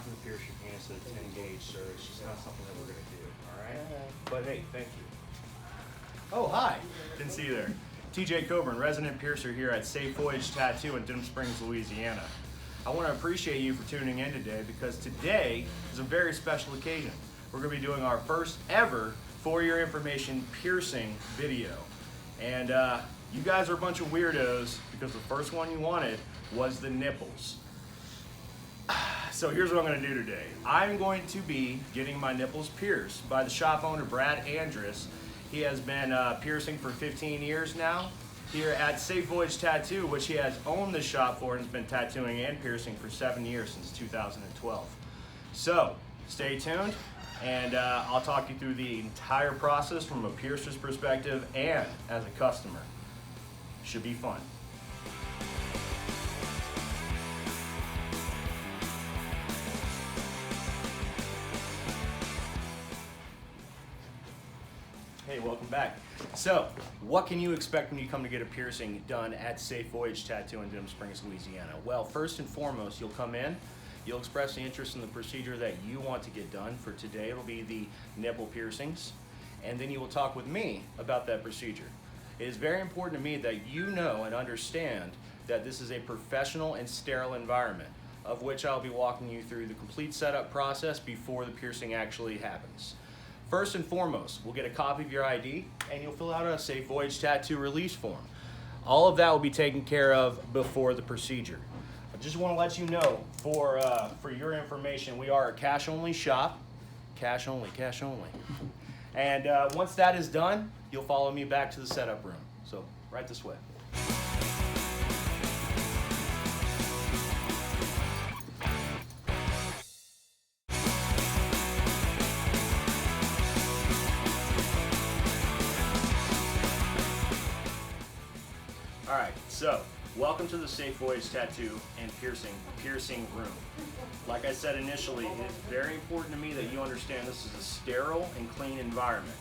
not going to pierce your penis at a 10 gauge, sir. It's just not something that we're going to do, all right? But hey, thank you. Oh, hi. Didn't see you there. TJ Coburn, resident piercer here at Safe Voyage Tattoo in Denham Springs, Louisiana. I want to appreciate you for tuning in today because today is a very special occasion. We're going to be doing our first ever For Your Information piercing video. And you guys are a bunch of weirdos because the first one you wanted was the nipples. So here's what I'm going to do today. I'm going to be getting my nipples pierced by the shop owner, Brad Andrus. He has been piercing for 15 years now here at Safe Voyage Tattoo, which he has owned the shop for and has been tattooing and piercing for 7 years since 2012. So stay tuned and I'll talk you through the entire process from a piercer's perspective and as a customer. Should be fun. Hey, welcome back. So, what can you expect when you come to get a piercing done at Safe Voyage Tattoo in Denham Springs, Louisiana? Well, first and foremost, you'll come in, you'll express the interest in the procedure that you want to get done. For today, it'll be the nipple piercings, and then you will talk with me about that procedure. It is very important to me that you know and understand that this is a professional and sterile environment, of which I'll be walking you through the complete setup process before the piercing actually happens. First and foremost, we'll get a copy of your ID and you'll fill out a Safe Voyage Tattoo release form. All of that will be taken care of before the procedure. I just want to let you know, for your information, we are a cash-only shop. Cash only, cash only. And once that is done, you'll follow me back to the setup room. So, right this way. Alright, so welcome to the Safe Voyage Tattoo and Piercing Room. Like I said initially, it is very important to me that you understand this is a sterile and clean environment.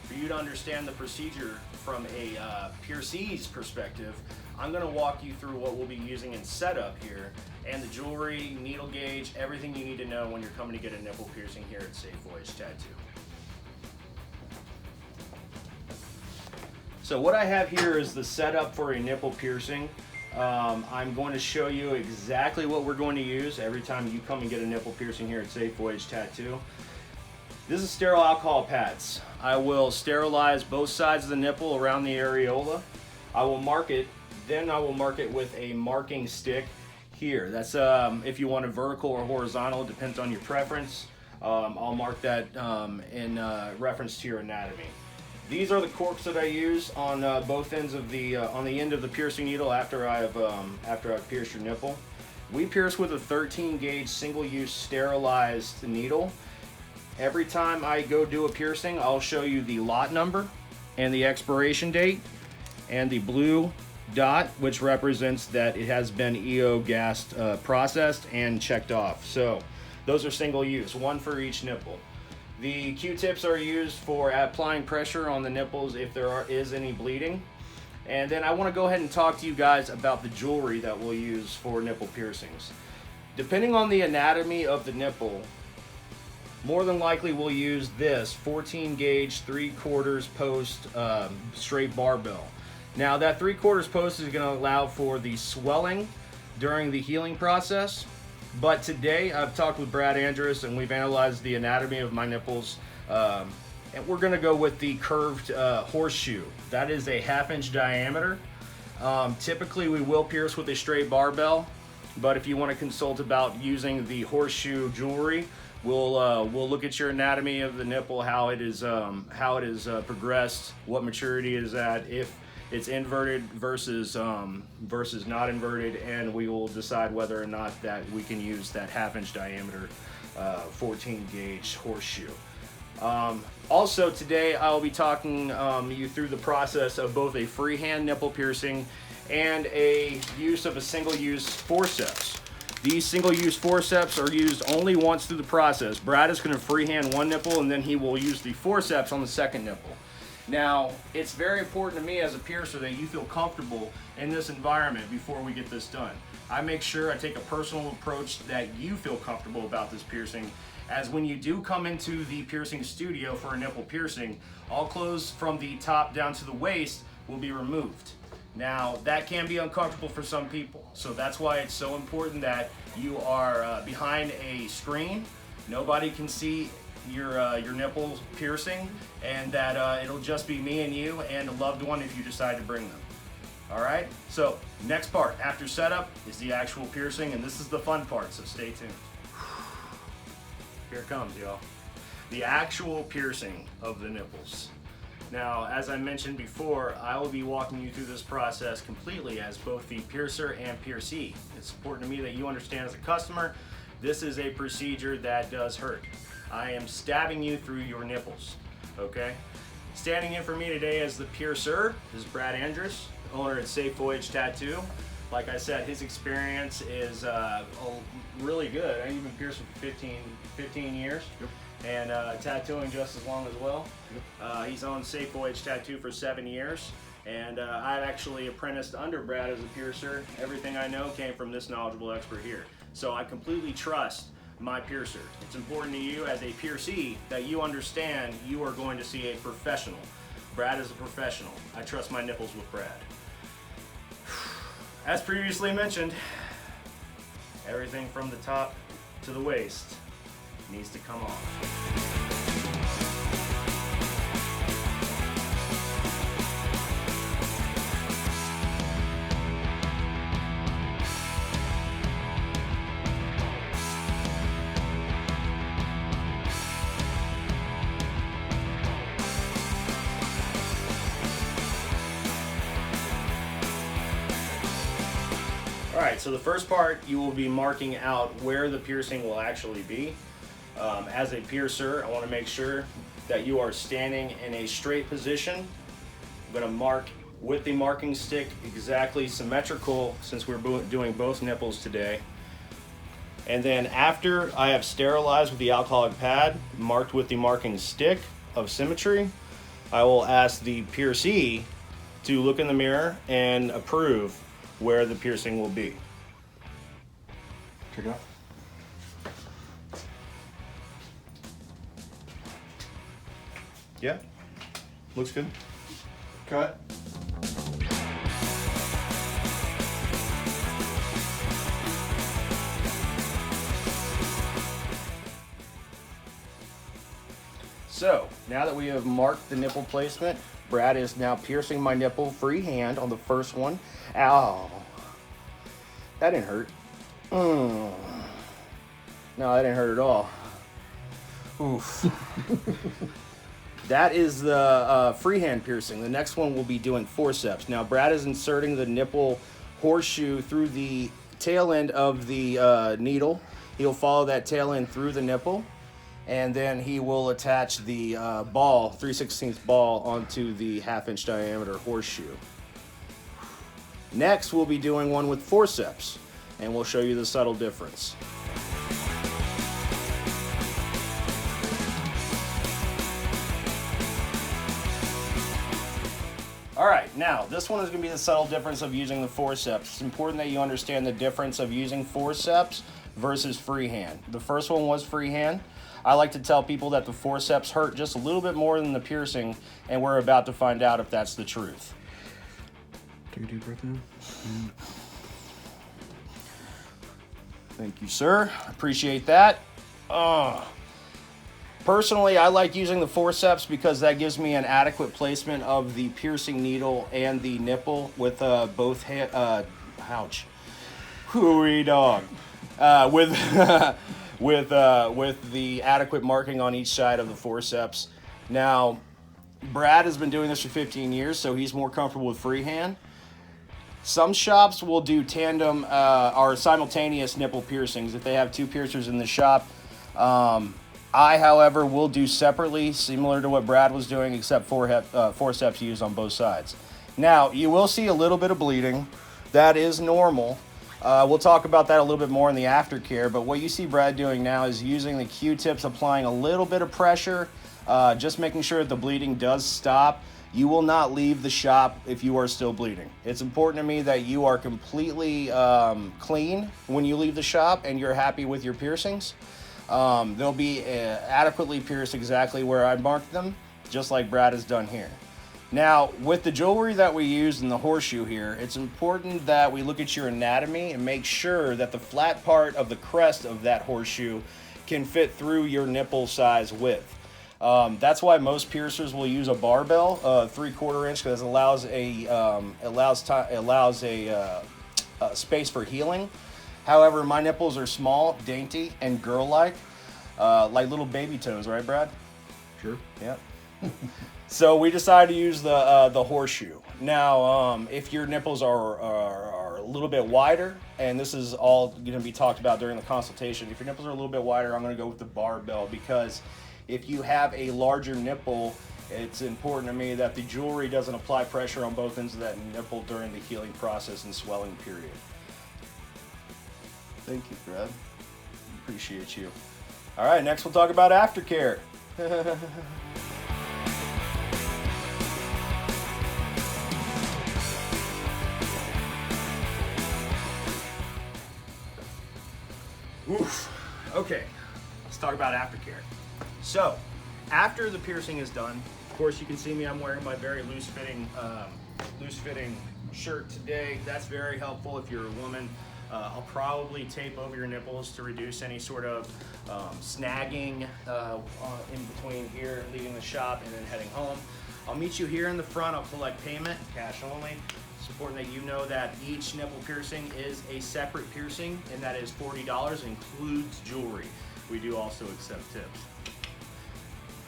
For you to understand the procedure from a piercee's perspective, I'm going to walk you through what we'll be using in setup here, and the jewelry, needle gauge, everything you need to know when you're coming to get a nipple piercing here at Safe Voyage Tattoo. So what I have here is the setup for a nipple piercing. I'm going to show you exactly what we're going to use every time you come and get a nipple piercing here at Safe Voyage Tattoo. This is sterile alcohol pads. I will sterilize both sides of the nipple around the areola. I will mark it, then I will mark it with a marking stick here. That's if you want it vertical or horizontal, it depends on your preference. I'll mark that in reference to your anatomy. These are the corks that I use on both ends of the on the end of the piercing needle after I've pierced your nipple. We pierce with a 13 gauge single-use sterilized needle. Every time I go do a piercing, I'll show you the lot number and the expiration date and the blue dot, which represents that it has been EO gassed, processed and checked off. So those are single use, one for each nipple. The Q-tips are used for applying pressure on the nipples if there is any bleeding. And then I want to go ahead and talk to you guys about the jewelry that we'll use for nipple piercings. Depending on the anatomy of the nipple, more than likely we'll use this 14 gauge 3/4 post straight barbell. Now that 3/4 post is going to allow for the swelling during the healing process. But today I've talked with Brad Andrus and we've analyzed the anatomy of my nipples, and we're going to go with the curved horseshoe. That is a 1/2 inch diameter. Typically we will pierce with a straight barbell, but if you want to consult about using the horseshoe jewelry, we'll look at your anatomy of the nipple, how it is progressed, what maturity is at, if it's inverted versus not inverted, and we will decide whether or not that we can use that 1/2 inch diameter 14 gauge horseshoe. Also today I'll be talking you through the process of both a freehand nipple piercing and a use of a single-use forceps. These single-use forceps are used only once through the process. Brad is going to freehand one nipple and then he will use the forceps on the second nipple. Now, it's very important to me as a piercer that you feel comfortable in this environment before we get this done. I make sure I take a personal approach that you feel comfortable about this piercing, as when you do come into the piercing studio for a nipple piercing, all clothes from the top down to the waist will be removed. Now, that can be uncomfortable for some people, so that's why it's so important that you are behind a screen. Nobody can see your nipple piercing, and that it'll just be me and you and a loved one if you decide to bring them. All right, so next part after setup is the actual piercing, and this is the fun part, so stay tuned. Here it comes, y'all. The actual piercing of the nipples. Now, as I mentioned before, I will be walking you through this process completely as both the piercer and piercee. It's important to me that you understand as a customer, this is a procedure that does hurt. I am stabbing you through your nipples, okay? Standing in for me today as the piercer is Brad Andrus, owner at Safe Voyage Tattoo. Like I said, his experience is really good. I've been piercing for 15 years. Yep. And tattooing just as long as well. Yep. He's owned Safe Voyage Tattoo for 7 years. And I've actually apprenticed under Brad as a piercer. Everything I know came from this knowledgeable expert here. So I completely trust my piercer. It's important to you as a piercee that you understand you are going to see a professional. Brad is a professional. I trust my nipples with Brad. As previously mentioned, everything from the top to the waist needs to come off. Alright, so the first part, you will be marking out where the piercing will actually be. As a piercer, I want to make sure that you are standing in a straight position. I'm going to mark with the marking stick exactly symmetrical, since we're doing both nipples today. And then after I have sterilized with the alcoholic pad, marked with the marking stick of symmetry, I will ask the piercee to look in the mirror and approve where the piercing will be. Check it out. Yeah, looks good. Cut. So, now that we have marked the nipple placement, Brad is now piercing my nipple freehand on the first one. Ow. That didn't hurt. No, that didn't hurt at all. Oof. That is the freehand piercing. The next one we'll be doing forceps. Now, Brad is inserting the nipple horseshoe through the tail end of the needle. He'll follow that tail end through the nipple, and then he will attach the ball, 3/16 ball, onto the 1/2-inch diameter horseshoe. Next, we'll be doing one with forceps, and we'll show you the subtle difference. All right, now this one is going to be the subtle difference of using the forceps. It's important that you understand the difference of using forceps versus freehand. The first one was freehand. I like to tell people that the forceps hurt just a little bit more than the piercing, and we're about to find out if that's the truth. Take a deep breath in. Thank you, sir. Appreciate that. Personally, I like using the forceps because that gives me an adequate placement of the piercing needle and the nipple with both hands. Ouch. Hooey dog. With the adequate marking on each side of the forceps. Now, Brad has been doing this for 15 years, so he's more comfortable with freehand. Some shops will do tandem or simultaneous nipple piercings if they have two piercers in the shop. I, however, will do separately, similar to what Brad was doing, except forceps used on both sides. Now, you will see a little bit of bleeding. That is normal. We'll talk about that a little bit more in the aftercare, but what you see Brad doing now is using the Q-tips, applying a little bit of pressure just making sure that the bleeding does stop. You will not leave the shop if you are still bleeding. It's important to me that you are completely clean when you leave the shop and you're happy with your piercings. They'll be adequately pierced exactly where I marked them, just like Brad has done here. Now, with the jewelry that we use in the horseshoe here, it's important that we look at your anatomy and make sure that the flat part of the crest of that horseshoe can fit through your nipple size width. That's why most piercers will use a barbell, 3/4 inch, because it allows a space for healing. However, my nipples are small, dainty, and girl-like, like little baby toes, right, Brad? Sure. Yeah. So we decided to use the horseshoe. Now, if your nipples are a little bit wider, and this is all going to be talked about during the consultation, if your nipples are a little bit wider, I'm going to go with the barbell, because if you have a larger nipple, it's important to me that the jewelry doesn't apply pressure on both ends of that nipple during the healing process and swelling period. Thank you, Brad. Appreciate you. All right, next we'll talk about aftercare. Oof. Okay, let's talk about aftercare. So, after the piercing is done, of course you can see me, I'm wearing my very loose-fitting shirt today. That's very helpful if you're a woman. I'll probably tape over your nipples to reduce any sort of snagging in between here, leaving the shop and then heading home. I'll meet you here in the front. I'll collect payment, cash only. It's important that you know that each nipple piercing is a separate piercing, and that is $40, includes jewelry. We do also accept tips.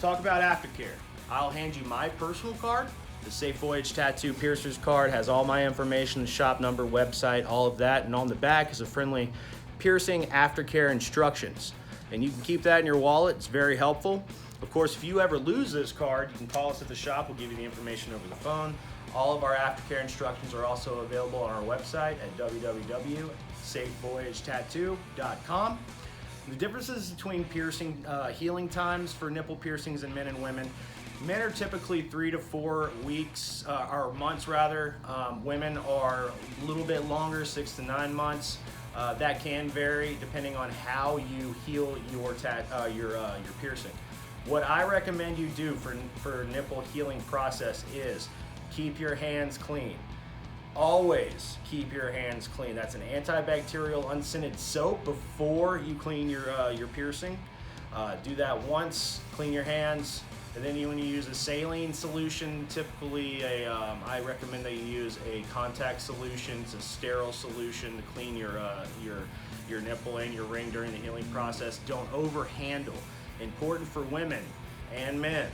Talk about aftercare. I'll hand you my personal card. The Safe Voyage Tattoo Piercer's card has all my information, the shop number, website, all of that, and on the back is a friendly piercing aftercare instructions. And you can keep that in your wallet. It's very helpful. Of course, if you ever lose this card, you can call us at the shop. We'll give you the information over the phone. All of our aftercare instructions are also available on our website at www.safevoyagetattoo.com. The differences between piercing healing times for nipple piercings in men and women. Men are typically 3 to 4 weeks, or months rather. Women are a little bit longer, 6 to 9 months. That can vary depending on how you heal your piercing. What I recommend you do for nipple healing process is keep your hands clean. Always keep your hands clean. That's an antibacterial unscented soap before you clean your piercing. Do that once, clean your hands, and then when you use a saline solution, typically I recommend that you use a contact solution. It's a sterile solution to clean your nipple and your ring during the healing process. Don't overhandle. Important for women and men.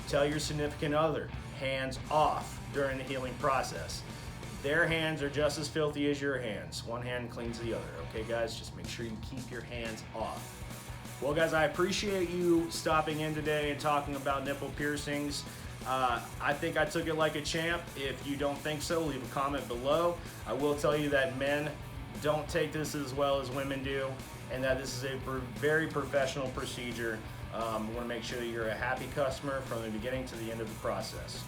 Tell your significant other, hands off during the healing process. Their hands are just as filthy as your hands. One hand cleans the other, okay guys? Just make sure you keep your hands off. Well guys, I appreciate you stopping in today and talking about nipple piercings. I think I took it like a champ. If you don't think so, leave a comment below. I will tell you that men don't take this as well as women do, and that this is a very professional procedure. I want to make sure that you're a happy customer from the beginning to the end of the process.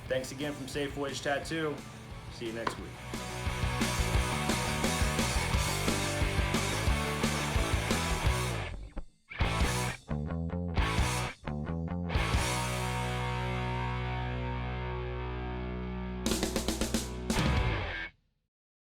Thanks again from Safe Voyage Tattoo. See you next week.